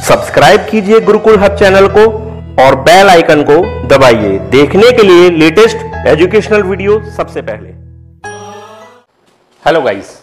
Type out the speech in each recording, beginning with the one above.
Subscribe कीजिए Gurukul hub channel को और बेल आइकन को दबाइए देखने के लिए लेटेस्ट एजुकेशनल वीडियो सबसे पहले। हेलो गाइस,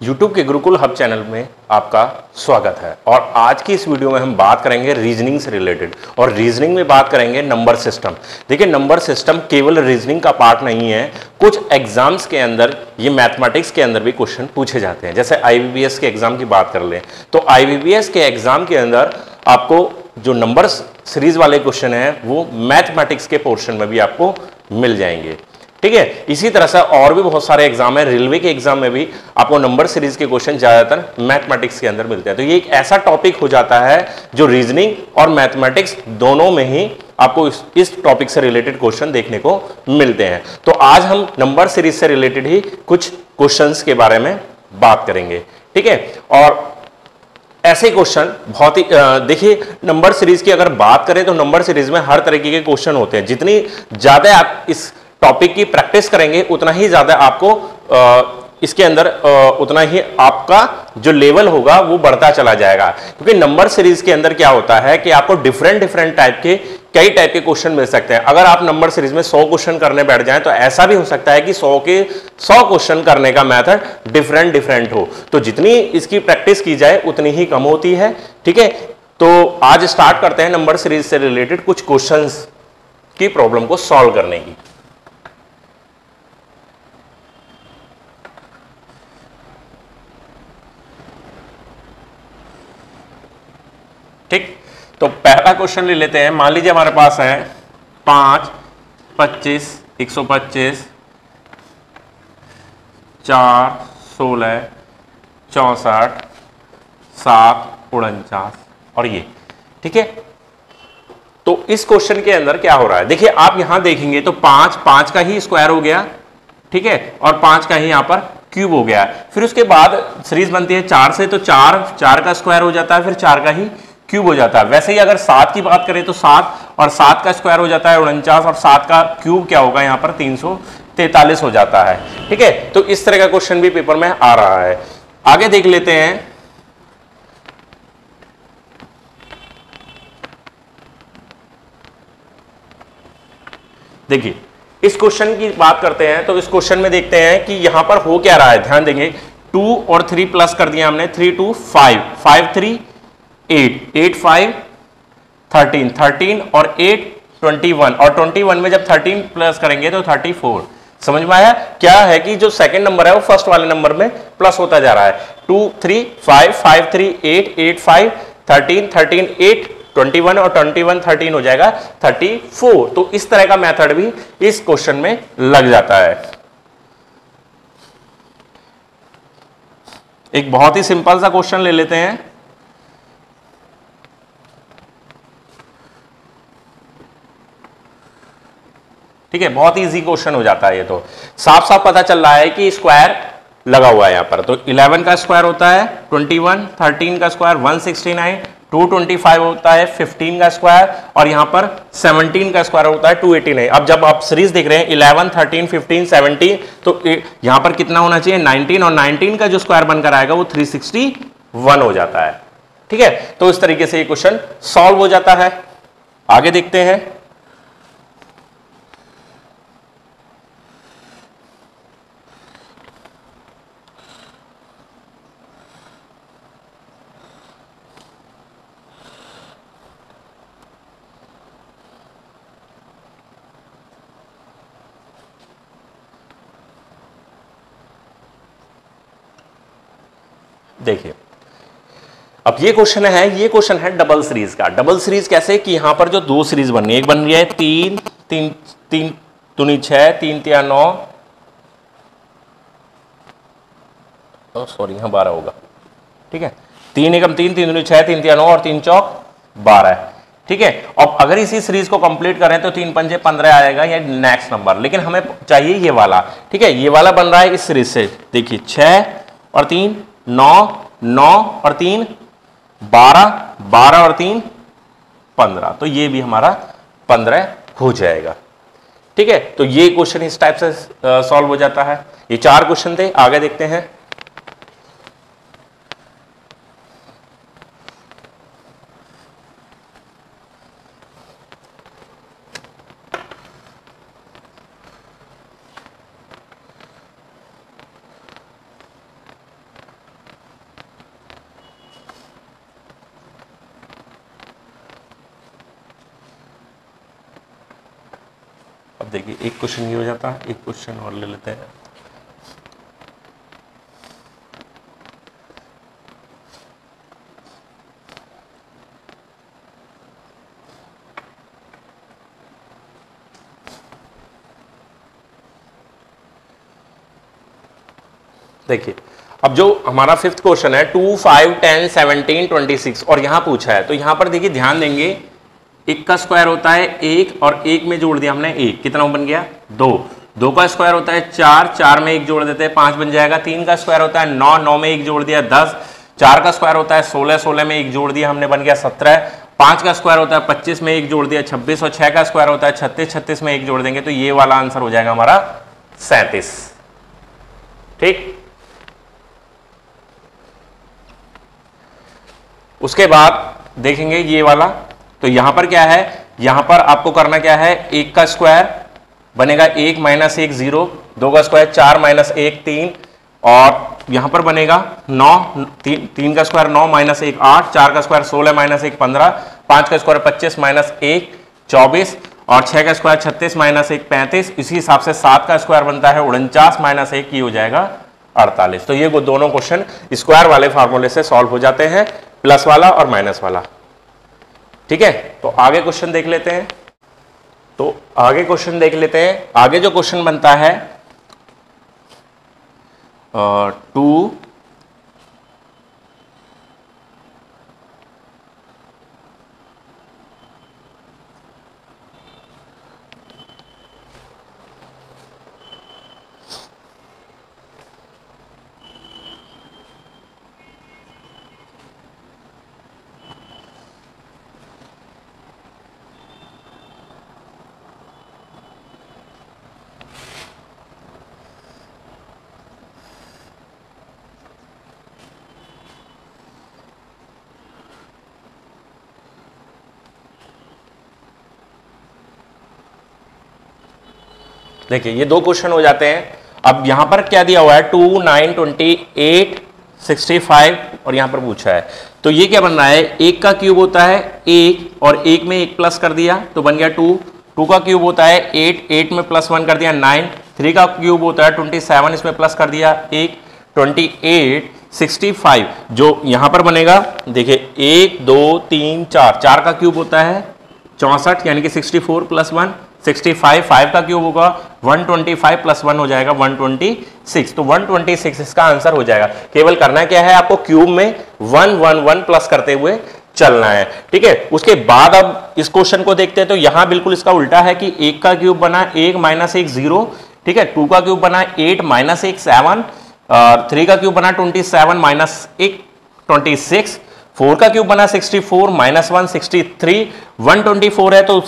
YouTube के गुरुकुल हब चैनल में आपका स्वागत है और आज की इस वीडियो में हम बात करेंगे रीजनिंग से रिलेटेड। और रीजनिंग में बात करेंगे नंबर सिस्टम। देखिए, नंबर सिस्टम केवल रीजनिंग का पार्ट नहीं है, कुछ एग्जाम्स के अंदर ये मैथमेटिक्स के अंदर भी क्वेश्चन पूछे जाते हैं। जैसे IBPS के एग्जाम की बात कर लें तो IBPS के एग्जाम के अंदर आपको जो नंबर सीरीज वाले क्वेश्चन है वो मैथमेटिक्स के पोर्शन में भी आपको मिल जाएंगे। ठीक है, इसी तरह से और भी बहुत सारे एग्जाम है। रेलवे के एग्जाम में भी आपको नंबर सीरीज के क्वेश्चन ज्यादातर मैथमेटिक्स के अंदर मिलते हैं। तो ये एक ऐसा टॉपिक हो जाता है जो रीजनिंग और मैथमेटिक्स दोनों में ही आपको इस टॉपिक से रिलेटेड क्वेश्चन देखने को मिलते हैं। तो आज हम नंबर सीरीज से रिलेटेड ही कुछ क्वेश्चंस के बारे में बात करेंगे। ठीक है, और ऐसे क्वेश्चन बहुत ही देखिए, नंबर सीरीज की अगर बात करें तो नंबर सीरीज में हर तरीके के क्वेश्चन होते हैं। जितनी ज्यादा आप इस टॉपिक की प्रैक्टिस करेंगे उतना ही ज्यादा आपको इसके अंदर उतना ही आपका जो लेवल होगा वो बढ़ता चला जाएगा। क्योंकि नंबर सीरीज के अंदर क्या होता है कि आपको डिफरेंट टाइप के कई टाइप के क्वेश्चन मिल सकते हैं। अगर आप नंबर सीरीज में 100 क्वेश्चन करने बैठ जाएं तो ऐसा भी हो सकता है कि 100 के 100 क्वेश्चन करने का मेथड डिफरेंट हो। तो जितनी इसकी प्रैक्टिस की जाए उतनी ही कम होती है। ठीक है, तो आज स्टार्ट करते हैं नंबर सीरीज से रिलेटेड कुछ क्वेश्चंस की प्रॉब्लम को सॉल्व करने की। ठीक, तो पहला क्वेश्चन ले लेते हैं। मान लीजिए हमारे पास है 5, 25, 125, 4, 16, 64, 7, 49 और ये। ठीक है, तो इस क्वेश्चन के अंदर क्या हो रहा है, देखिए आप यहां देखेंगे तो 5 का ही स्क्वायर हो गया। ठीक है, और 5 का ही यहां पर क्यूब हो गया। फिर उसके बाद सीरीज बनती है 4 से, तो 4 का स्क्वायर हो जाता है, फिर 4 का ही क्यूब हो जाता है। वैसे ही अगर 7 की बात करें तो 7 और 7 का स्क्वायर हो जाता है 49 और 7 का क्यूब क्या होगा यहाँ पर 343 हो जाता है। ठीक है, तो इस तरह का क्वेश्चन भी पेपर में आ रहा है। आगे देख लेते हैं। देखिए, इस क्वेश्चन की बात करते हैं तो इस क्वेश्चन में देखते हैं कि यहां पर हो क्या रहा है। ध्यान देंगे, 2 और 3 प्लस कर दिया हमने, 3 2 5, 5 3 8, 8 5 13, 13 और 8 21 और 21 में जब 13 प्लस करेंगे तो 34। समझ में आया? क्या है कि जो सेकंड नंबर है वो फर्स्ट वाले नंबर में प्लस होता जा रहा है। 2 3 5 5 3 8 8 5 13 13 8 21 और 21 13 हो जाएगा 34। तो इस तरह का मेथड भी इस क्वेश्चन में लग जाता है। एक बहुत ही सिंपल सा क्वेश्चन ले लेते हैं। ठीक है, बहुत इजी क्वेश्चन हो जाता है। ये तो साफ साफ पता चल रहा है कि स्क्वायर लगा हुआ है यहाँ पर। तो 11 का स्क्वायर होता है 21, 13 का स्क्वायर 169, 225 होता है 15 का स्क्वायर और यहाँ पर 17 का स्क्वायर होता है 289। अब जब आप सीरीज देख रहे हैं 11, 13, 15, 17 तो यहाँ पर कितना होना चाहिए 19 और 19 का जो स्क्वायर बनकर आएगा वो 361 हो जाता है। ठीक है, तो इस तरीके से ये क्वेश्चन सॉल्व हो जाता है। आगे देखते हैं। देखिए, अब ये क्वेश्चन है डबल सीरीज का। डबल सीरीज कैसे कि यहां पर जो दो सीरीज बन रही है, एक बन रही है 3 3 3 दूनी 6, 3 3 9, सॉरी यहां 12 होगा। ठीक है, 3 एकम 3, 3 दूनी 6, 3 3 9 और 3 चौक 12। ठीक है, अब अगर इसी सीरीज को कंप्लीट करें तो 3 पंजे 15 आएगा, ये नेक्स्ट नंबर। लेकिन हमें चाहिए ये वाला। ठीक है, ये वाला बन रहा है इस सीरीज से। देखिए 6 और 3 9, 9 और 3 12, 12 और 3 15। तो ये भी हमारा 15 हो जाएगा। ठीक है, तो ये क्वेश्चन इस टाइप से सॉल्व हो जाता है। ये 4 क्वेश्चन थे। आगे देखते हैं। देखिए एक क्वेश्चन ये हो जाता है, एक क्वेश्चन और ले लेते हैं। देखिए अब जो हमारा फिफ्थ क्वेश्चन है 2, 5, 10, 17, 26 और यहां पूछा है, तो यहां पर देखिए ध्यान देंगे, एक का स्क्वायर होता है एक और एक में जोड़ दिया हमने एक, कितना बन गया 2, 2 का स्क्वायर होता है 4, 4 में एक जोड़ देते हैं 5 बन जाएगा, 3 का स्क्वायर होता है 9, 9 में एक जोड़ दिया 10, 4 का स्क्वायर होता है 16, 16 में एक जोड़ दिया हमने बन गया 17, 5 का स्क्वायर होता है 25 में एक जोड़ दिया 26 और 6 का स्क्वायर होता है 36, 36 में एक जोड़ देंगे तो ये वाला आंसर हो जाएगा हमारा 37। ठीक, उसके बाद देखेंगे ये वाला, तो यहां पर क्या है, यहां पर आपको करना क्या है, एक का स्क्वायर बनेगा 1 माइनस 1 0, 2 का स्क्वायर 4 माइनस 1 3 और यहां पर बनेगा 9, 3 का स्क्वायर 9 माइनस 1 8, 4 का स्क्वायर 16 माइनस 1 15, 5 का स्क्वायर 25 माइनस 1 24 और 6 का स्क्वायर 36 माइनस 1 35। इसी हिसाब से 7 का स्क्वायर बनता है 49 माइनस 1, ये हो जाएगा 48। तो ये वो दोनों क्वेश्चन स्क्वायर वाले फार्मूले से सॉल्व हो जाते हैं, प्लस वाला और माइनस वाला। ठीक है, तो आगे क्वेश्चन देख लेते हैं। तो आगे क्वेश्चन देख लेते हैं। आगे जो क्वेश्चन बनता है 2 देखिए ये दो क्वेश्चन हो जाते हैं। अब यहां पर क्या दिया हुआ है 2, 9, 28, 65 और यहां पर पूछा है, तो ये क्या बन रहा है, एक का क्यूब होता है 1 और 1 में 1 प्लस कर दिया तो बन गया 2, 2 का क्यूब होता है 8, 8 में प्लस 1 कर दिया 9, 3 का क्यूब होता है 27, इसमें प्लस कर दिया 1, 28, 65 जो यहां पर बनेगा, देखिए 1 2 3 4, 4 का क्यूब होता है 64 यानी कि 64 प्लस 1 65, 5 का क्यूब होगा 125 प्लस 1 हो जाएगा 126, तो 126 इसका आंसर हो जाएगा। केवल करना क्या है, आपको क्यूब में 1 1 1 प्लस करते हुए चलना है। ठीक है, उसके बाद अब इस क्वेश्चन को देखते हैं, तो यहां बिल्कुल इसका उल्टा है कि 1 का क्यूब बना 1 माइनस 1 0, ठीक है, 2 का क्यूब बना 8 माइनस 1 7, 3 का क्यूब बना 27 माइनस 1 26, 4 का क्यूब बना 64 माइनस 1 63, 124 है तो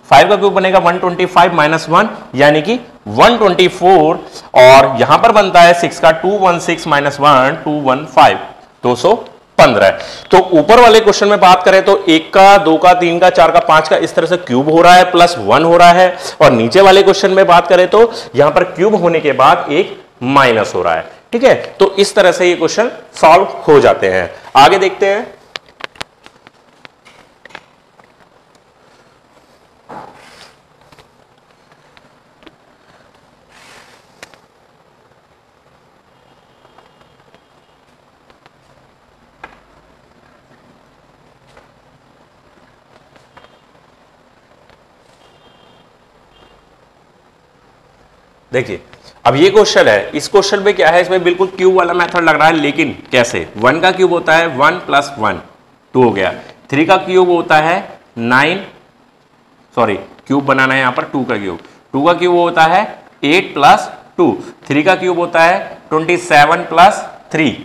5 का क्यूब बनेगा 125 माइनस 1 यानी कि 124 और यहां पर बनता है 6 का 216 माइनस 1 215 215। तो ऊपर वाले क्वेश्चन में बात करें तो 1 का 2 का 3 का 4 का 5 का इस तरह से क्यूब हो रहा है प्लस 1 हो रहा है, और नीचे वाले क्वेश्चन में बात करें तो यहां पर क्यूब होने के बाद एक माइनस हो रहा है। ठीक है, तो इस तरह से ये क्वेश्चन सॉल्व हो जाते हैं। आगे देखते हैं। देखिए अब ये क्वेश्चन है, इस क्वेश्चन में क्या है, इसमें बिल्कुल क्यूब वाला मेथड लग रहा है, लेकिन कैसे, 1 का क्यूब होता है 1 प्लस 1 2 हो गया, 3 का क्यूब होता है 9, सॉरी क्यूब बनाना है यहां पर 2 का क्यूब, 2 का क्यूब होता है 8 प्लस 2, 3 का क्यूब होता है 27 प्लस 3,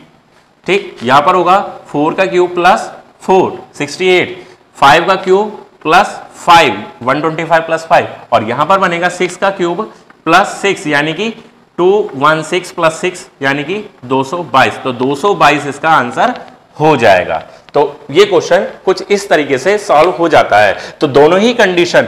ठीक, यहां पर होगा 4 का क्यूब प्लस 4 68, 5 का क्यूब प्लस 5 125 प्लस 5 और यहां पर बनेगा 6 का क्यूब प्लस 6 यानी कि 216 प्लस 6 यानी कि 222, तो 222 इसका आंसर हो जाएगा। तो ये क्वेश्चन कुछ इस तरीके से सॉल्व हो जाता है। तो दोनों ही कंडीशन,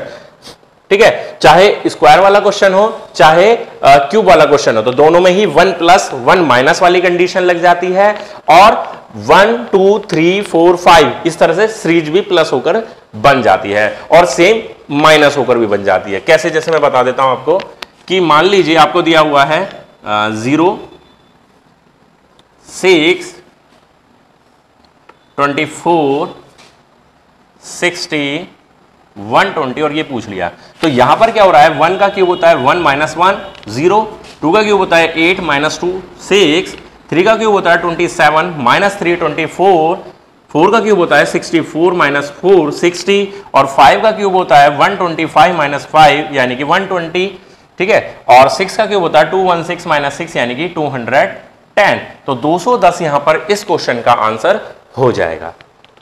ठीक है, चाहे स्क्वायर वाला क्वेश्चन हो चाहे क्यूब वाला क्वेश्चन हो, तो दोनों में ही 1 प्लस 1 माइनस वाली कंडीशन लग जाती है, और 1 2 3 4 5 इस तरह से सीरीज भी प्लस होकर बन जाती है और सेम माइनस होकर भी बन जाती है। कैसे, जैसे मैं बता देता हूं आपको कि मान लीजिए आपको दिया हुआ है 0 6 24 60 120 और ये पूछ लिया, तो यहां पर क्या हो रहा है, 1 का क्यूब होता है 1 माइनस 1 0, 2 का क्यूब होता है 8 माइनस 2 6, 3 का क्यूब होता है 27 माइनस 3 24, 4 का क्यूब होता है 64 माइनस 4 60 और 5 का क्यूब होता है 125 माइनस 5 यानी कि 120, ठीक है, और 6 का क्यूब होता है 216 माइनस 6 यानी कि 210। तो 210 यहां पर इस क्वेश्चन का आंसर हो जाएगा,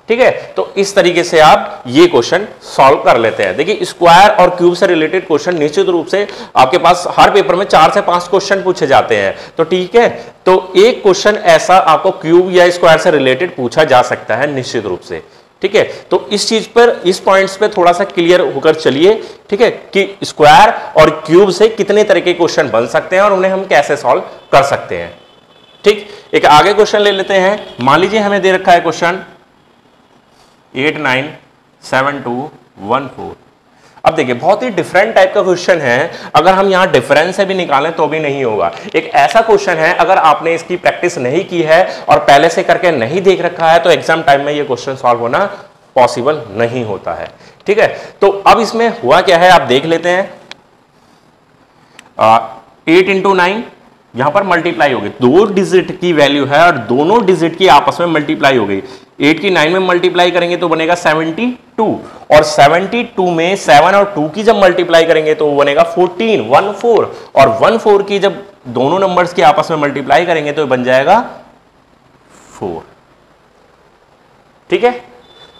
ठीक है। तो इस तरीके से आप ये क्वेश्चन सॉल्व कर लेते हैं। देखिए स्क्वायर और क्यूब से रिलेटेड क्वेश्चन निश्चित रूप से आपके पास हर पेपर में 4 से 5 क्वेश्चन पूछे जाते हैं, तो ठीक है, तो एक क्वेश्चन ऐसा आपको क्यूब या स्क्वायर से रिलेटेड पूछा जा सकता है निश्चित रूप से, ठीक है। तो इस चीज पर, इस पॉइंट्स पे थोड़ा सा क्लियर होकर चलिए, ठीक है, कि स्क्वायर और क्यूब से कितने तरह के क्वेश्चन बन सकते हैं और उन्हें हम कैसे सॉल्व कर सकते हैं, ठीक। एक आगे क्वेश्चन ले लेते हैं। मान लीजिए हमें दे रखा है क्वेश्चन 8 9 7 2 1 4। अब देखिए बहुत ही डिफरेंट टाइप का क्वेश्चन है, अगर हम यहां डिफरेंस से भी निकालें तो भी नहीं होगा। एक ऐसा क्वेश्चन है, अगर आपने इसकी प्रैक्टिस नहीं की है और पहले से करके नहीं देख रखा है तो एग्जाम टाइम में ये क्वेश्चन सॉल्व होना पॉसिबल नहीं होता है, ठीक है। तो अब इसमें हुआ क्या है आप देख लेते हैं। 8 इंटू 9 यहां पर मल्टीप्लाई होगी, 2 डिजिट की वैल्यू है और दोनों डिजिट की आपस में मल्टीप्लाई हो गई। 8 की 9 में मल्टीप्लाई करेंगे तो बनेगा 72 और 72 में 7 और 2 की जब मल्टीप्लाई करेंगे तो वो बनेगा 14 14 और 14 की जब दोनों नंबर्स की आपस में मल्टीप्लाई करेंगे तो बन जाएगा 4, ठीक है।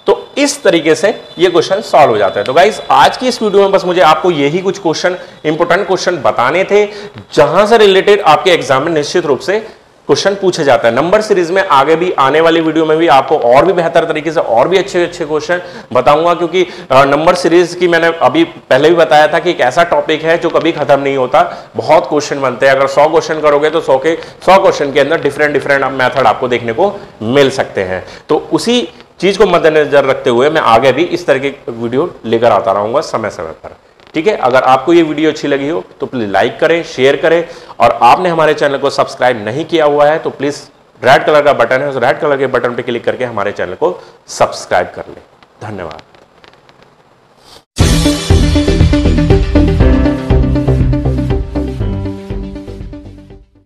तो इस तरीके से ये क्वेश्चन सॉल्व हो जाता है। तो गाइस आज की इस वीडियो में बस मुझे आपको यही कुछ क्वेश्चन, इंपॉर्टेंट क्वेश्चन बताने थे जहां से रिलेटेड आपके एग्जाम में निश्चित रूप से क्वेश्चन पूछे जाता है। नंबर सीरीज में आगे भी आने वाली वीडियो में भी आपको और भी बेहतर तरीके से और भी अच्छे अच्छे क्वेश्चन बताऊंगा, क्योंकि नंबर सीरीज की मैंने अभी पहले भी बताया था कि एक ऐसा टॉपिक है जो कभी खत्म नहीं होता, बहुत क्वेश्चन बनते हैं। अगर 100 क्वेश्चन करोगे तो 100 क्वेश्चन के अंदर डिफरेंट डिफरेंट मेथड आपको देखने को मिल सकते हैं। तो उसी चीज को मद्देनजर रखते हुए मैं आगे भी इस तरह की वीडियो लेकर आता रहूंगा समय समय पर, ठीक है। अगर आपको ये वीडियो अच्छी लगी हो तो प्लीज लाइक करें, शेयर करें और आपने हमारे चैनल को सब्सक्राइब नहीं किया हुआ है तो प्लीज रेड कलर का बटन है, उस रेड कलर के बटन पर क्लिक करके हमारे चैनल को सब्सक्राइब कर लें। धन्यवाद।